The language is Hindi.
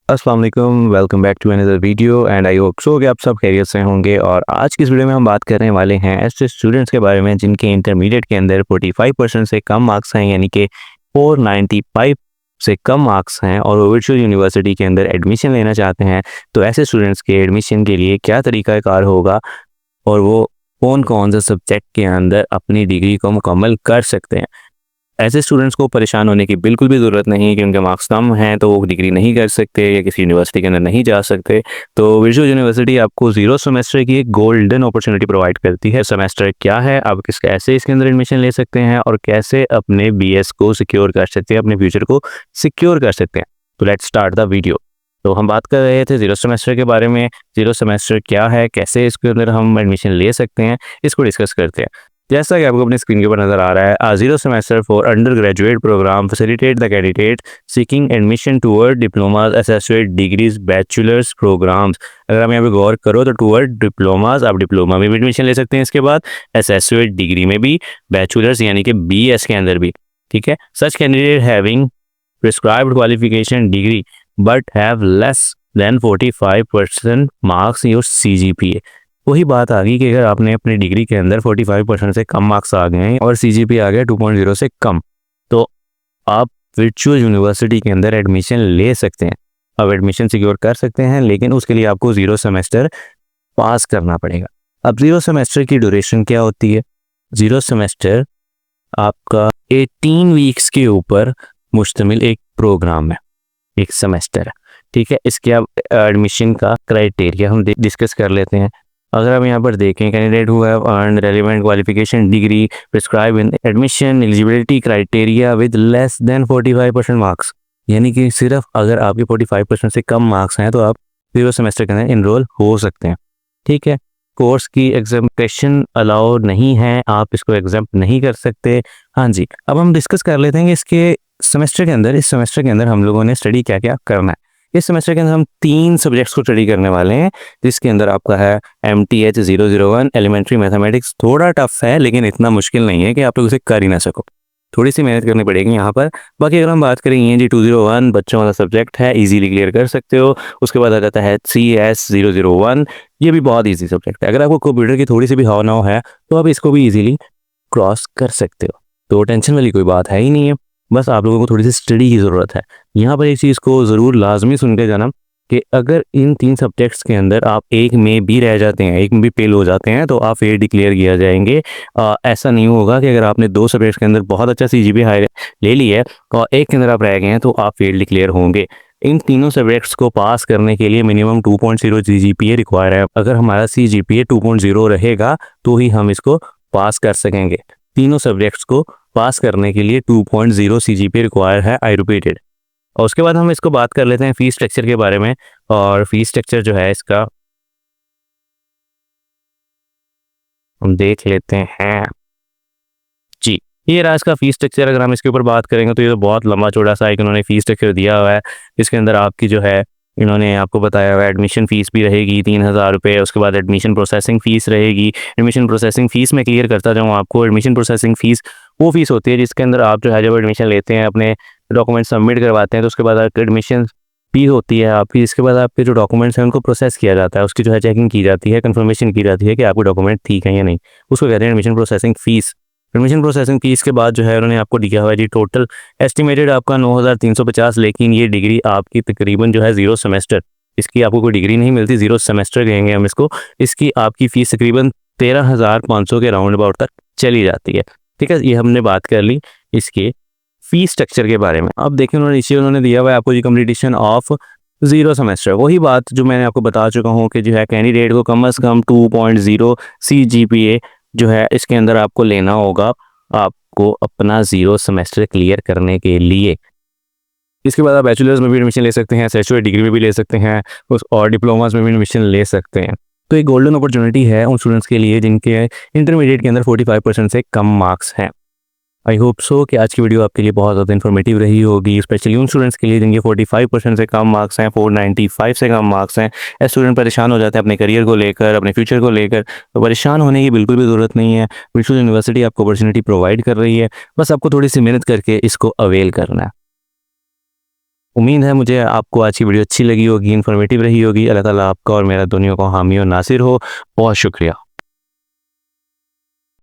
अस्सलाम वालेकुम, welcome back to another video and I hope so कि आप सब खैरियत से होंगे। और आज की इस वीडियो में हम बात करने वाले हैं ऐसे स्टूडेंट्स के बारे में जिनके इंटरमीडिएट के अंदर 45% से कम मार्क्स हैं, यानी कि 495 से कम मार्क्स हैं और वो वर्चुअल यूनिवर्सिटी के अंदर एडमिशन लेना चाहते हैं। तो ऐसे स्टूडेंट्स के एडमिशन के लिए क्या तरीक़ाकार होगा और वो कौन कौन से सब्जेक्ट के अंदर अपनी डिग्री को मुकम्मल कर सकते हैं। ऐसे स्टूडेंट्स को परेशान होने की बिल्कुल भी ज़रूरत नहीं है कि उनके मार्क्स कम हैं तो वो डिग्री नहीं कर सकते या किसी यूनिवर्सिटी के अंदर नहीं जा सकते। तो वर्चुअल यूनिवर्सिटी आपको 0 सेमेस्टर की एक गोल्डन अपॉर्चुनिटी प्रोवाइड करती है। सेमेस्टर क्या है, आप कैसे इसके अंदर एडमिशन ले सकते हैं और कैसे अपने बीएस को सिक्योर कर सकते हैं, अपने फ्यूचर को सिक्योर कर सकते हैं। तो लेट्स स्टार्ट द वीडियो। तो हम बात कर रहे थे 0 सेमेस्टर के बारे में। 0 सेमेस्टर क्या है, कैसे इसके अंदर हम एडमिशन ले सकते हैं, इसको डिस्कस करते हैं। जैसा कि आपको अपनी स्क्रीन के ऊपर नजर आ रहा है, 0 semester for undergraduate programme facilitate the candidate seeking admission toward diplomas, associate degrees, bachelor's programmes. अगर आप यहाँ पे गौर करो तो टूवर्ड डिप्लोमाज, आप डिप्लोमा में भी एडमिशन ले सकते हैं, इसके बाद एसोसिएट डिग्री में भी, बैचलर्स यानी कि बीएस के अंदर भी। ठीक है, सच candidate having prescribed qualification degree but have less than 45% marks your CGPA. वही बात आ गई कि अगर आपने अपनी डिग्री के अंदर 45% से कम मार्क्स आ गए हैं और सीजीपीए आ गया 2.0 से कम, तो आप वर्चुअल यूनिवर्सिटी के अंदर एडमिशन ले सकते हैं। अब एडमिशन सिक्योर कर सकते हैं, लेकिन उसके लिए आपको 0 सेमेस्टर पास करना पड़ेगा। अब 0 सेमेस्टर की ड्यूरेशन क्या होती है? 0 सेमेस्टर आपका 18 वीक्स के ऊपर मुश्तमिल एक प्रोग्राम है, एक सेमेस्टर है। ठीक है, इसके अब एडमिशन का क्राइटेरिया हम डिस्कस कर लेते हैं। अगर आप यहाँ पर देखें, candidate who have earned relevant qualification degree prescribe in admission eligibility criteria with less than 45% marks, यानी कि सिर्फ अगर आपके 45% से कम मार्क्स हैं तो आप 0 सेमेस्टर के अंदर इनरोल हो सकते हैं। ठीक है, कोर्स की एग्जामिनेशन अलाउ नहीं है, आप इसको एग्जाम नहीं कर सकते। हाँ जी, अब हम डिस्कस कर लेते हैं कि इसके सेमेस्टर के अंदर, इस सेमेस्टर के अंदर हम लोगों ने स्टडी क्या क्या करना है। इस सेमेस्टर के अंदर हम 3 सब्जेक्ट्स को स्टडी करने वाले हैं, जिसके अंदर आपका है MTH 001 एलिमेंट्री मैथमेटिक्स। थोड़ा टफ है लेकिन इतना मुश्किल नहीं है कि आप लोग उसे कर ही ना सको, थोड़ी सी मेहनत करनी पड़ेगी यहाँ पर। बाकी अगर हम बात करें ENG 201 बच्चों वाला सब्जेक्ट है, इजीली क्लियर कर सकते हो। उसके बाद आ जाता है CS 001, ये भी बहुत ईजी सब्जेक्ट है। अगर आपको कंप्यूटर की थोड़ी सी भी हाव नाव है तो आप इसको भी ईजिली क्रॉस कर सकते हो, तो टेंशन वाली कोई बात है ही नहीं है। बस आप लोगों को थोड़ी सी स्टडी की ज़रूरत है। यहाँ पर एक चीज़ को ज़रूर लाजमी सुन के जाना कि अगर इन 3 सब्जेक्ट्स के अंदर आप एक में भी रह जाते हैं, एक में भी फेल हो जाते हैं, तो आप फेल डिक्लेयर किया जाएंगे। ऐसा नहीं होगा कि अगर आपने 2 सब्जेक्ट्स के अंदर बहुत अच्छा CGPA हाई ले लिया है और एक के अंदर आप रह गए हैं तो आप फेल डिक्लेयर होंगे। इन तीनों सब्जेक्ट्स को पास करने के लिए मिनिमम 2.0 CGPA रिक्वायर है। अगर हमारा CGPA 2.0 रहेगा तो ही हम इसको पास कर सकेंगे। तीनों सब्जेक्ट्स को पास करने के लिए 2.0 CGPA रिक्वायर है, आई रिपीटेड। और उसके बाद हम इसको बात कर लेते हैं फीस स्ट्रक्चर के बारे में। और फीस स्ट्रक्चर जो है इसका हम देख लेते हैं जी। ये रहा इसका फीस स्ट्रक्चर। अगर हम इसके ऊपर बात करेंगे तो ये तो बहुत लंबा चौड़ा सा एक इन्होंने फीस स्ट्रक्चर दिया हुआ है। इसके अंदर आपकी जो है, इन्होंने आपको बताया हुआ है एडमिशन फ़ीस भी रहेगी 3000 रुपये। उसके बाद एडमिशन प्रोसेसिंग फ़ीस रहेगी। एडमिशन प्रोसेसिंग फ़ीस में क्लियर करता जाऊँ आपको। एडमिशन प्रोसेसिंग फ़ीस वो फ़ीस होती है जिसके अंदर आप जो है जब एडमिशन लेते हैं, अपने डॉक्यूमेंट सबमिट करवाते हैं, तो उसके बाद एडमिशन फ़ीस होती है आपकी। इसके बाद आपके जो डॉक्यूमेंट्स हैं उनको प्रोसेस किया जाता है, उसकी जो है चेकिंग की जाती है, कंफर्मेशन की जाती है कि आपके डॉक्यूमेंट ठीक है या नहीं, उसको कहते हैं admission processing fees. Admission processing fees के बाद जो है उन्होंने आपको दिया हुआ है जी टोटल एस्टिमेटेड आपका 9350। लेकिन ये डिग्री आपकी तकरीबन जो है 0 सेमेस्टर, इसकी आपको कोई डिग्री नहीं मिलती, 0 सेमेस्टर कहेंगे हम इसको। इसकी आपकी फ़ीस तकरीबन 13500 के राउंड अबाउट तक चली जाती है। ठीक है, ये हमने बात कर ली इसके फीस स्ट्रक्चर के बारे में। अब देखिए उन्होंने दिया हुआ है आपको जी कंप्लीशन ऑफ 0 सेमेस्टर। वही बात जो मैंने आपको बता चुका हूँ कि जो है कैंडिडेट को कम से कम 2.0 CGPA जो है इसके अंदर आपको लेना होगा, आपको अपना 0 सेमेस्टर क्लियर करने के लिए। इसके बाद आप बैचलर्स में भी एडमिशन ले सकते हैं, एसोसिएट डिग्री में भी ले सकते हैं, और डिप्लोमास में भी एडमिशन ले सकते हैं। तो एक गोल्डन अपॉर्चुनिटी है उन स्टूडेंट्स के लिए जिनके इंटरमीडिएट के अंदर 45% से कम मार्क्स हैं। आई होप सो कि आज की वीडियो आपके लिए बहुत ज़्यादा इन्फॉर्मेटिव रही होगी, स्पेशली उन स्टूडेंट्स के लिए जिनके 45% से कम मार्क्स हैं, 495 से कम मार्क्स हैं। ऐसे स्टूडेंट परेशान हो जाते हैं अपने करियर को लेकर, अपने फ्यूचर को लेकर। तो परेशान होने की बिल्कुल भी ज़रूरत नहीं है। वर्चुअल यूनिवर्सिटी आपको अपॉर्चुनिटी प्रोवाइड कर रही है, बस आपको थोड़ी सी मेहनत करके इसको अवेल करना है। उम्मीद है मुझे आपको आज की वीडियो अच्छी लगी होगी, इन्फॉर्मेटिव रही होगी। अल्लाह ताला आपका और मेरा दोनों को हामी और नासिर हो। बहुत शुक्रिया।